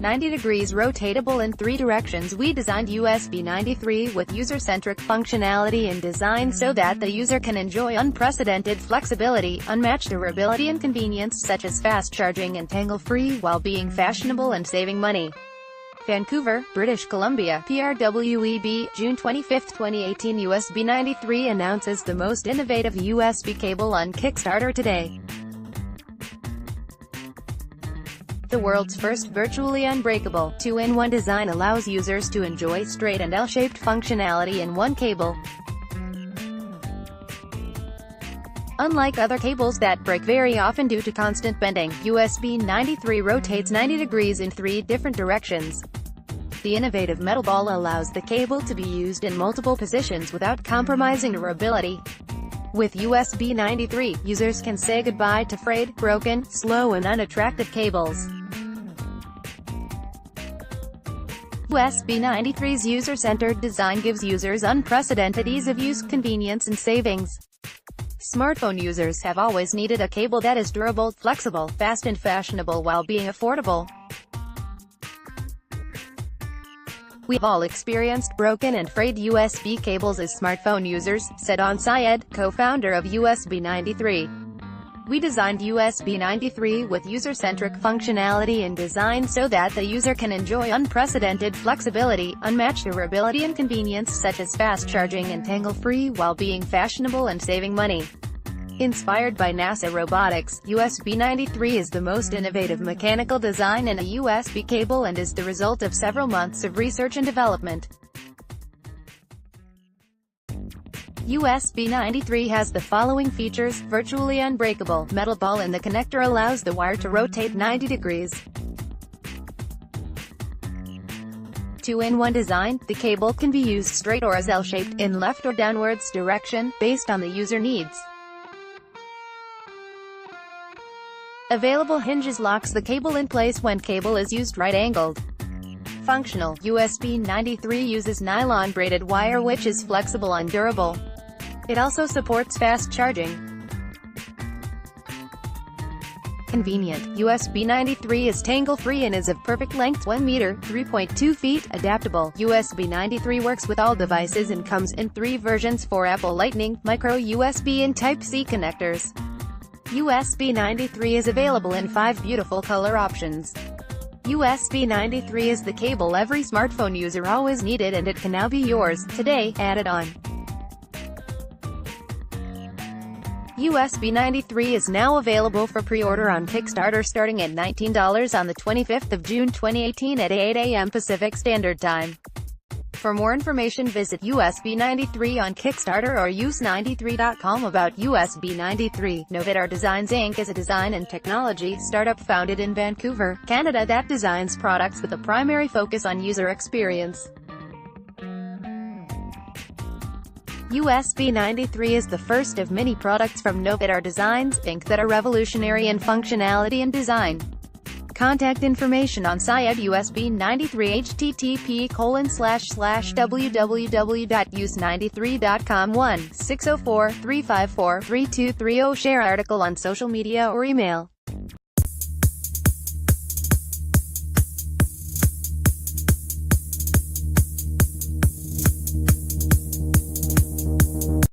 90 degrees rotatable in 3 directions. We designed USB93 with user-centric functionality and design so that the user can enjoy unprecedented flexibility, unmatched durability and convenience such as fast charging and tangle-free while being fashionable and saving money. Vancouver, British Columbia, PRWEB, June 25, 2018. USB93 announces the most innovative USB cable on Kickstarter today. The world's first virtually unbreakable, 2-in-1 design allows users to enjoy straight and L-shaped functionality in one cable. Unlike other cables that break very often due to constant bending, USB93 rotates 90 degrees in 3 different directions. The innovative metal ball allows the cable to be used in multiple positions without compromising durability. With USB93, users can say goodbye to frayed, broken, slow and unattractive cables. USB93's user-centered design gives users unprecedented ease of use, convenience and savings. Smartphone users have always needed a cable that is durable, flexible, fast and fashionable while being affordable. We've all experienced broken and frayed USB cables as smartphone users, said Syed, co-founder of USB93. We designed USB93 with user-centric functionality and design so that the user can enjoy unprecedented flexibility, unmatched durability and convenience such as fast charging and tangle-free while being fashionable and saving money. Inspired by NASA robotics, USB93 is the most innovative mechanical design in a USB cable and is the result of several months of research and development. USB93 has the following features: virtually unbreakable, metal ball in the connector allows the wire to rotate 90 degrees. 2-in-1 design, the cable can be used straight or as L-shaped, in left or downwards direction, based on the user needs. Available hinges locks the cable in place when cable is used right-angled. Functional, USB93 uses nylon-braided wire which is flexible and durable. It also supports fast charging. Convenient, USB93 is tangle-free and is of perfect length 1 meter, 3.2 feet, adaptable. USB93 works with all devices and comes in 3 versions for Apple Lightning, Micro USB and Type-C connectors. USB93 is available in 5 beautiful color options. USB93 is the cable every smartphone user always needed and it can now be yours, today, add it on. USB93 is now available for pre-order on Kickstarter starting at $19 on the 25th of June 2018 at 8 a.m. Pacific Standard Time. For more information visit USB93 on Kickstarter or use93.com. About USB93. Novatar Designs Inc. is a design and technology startup founded in Vancouver, Canada that designs products with a primary focus on user experience. USB93 is the first of many products from Novatar Designs Inc. that are revolutionary in functionality and design. Contact information on Syed USB93 http://www.use93.com 1-604-354-3230. Share article on social media or email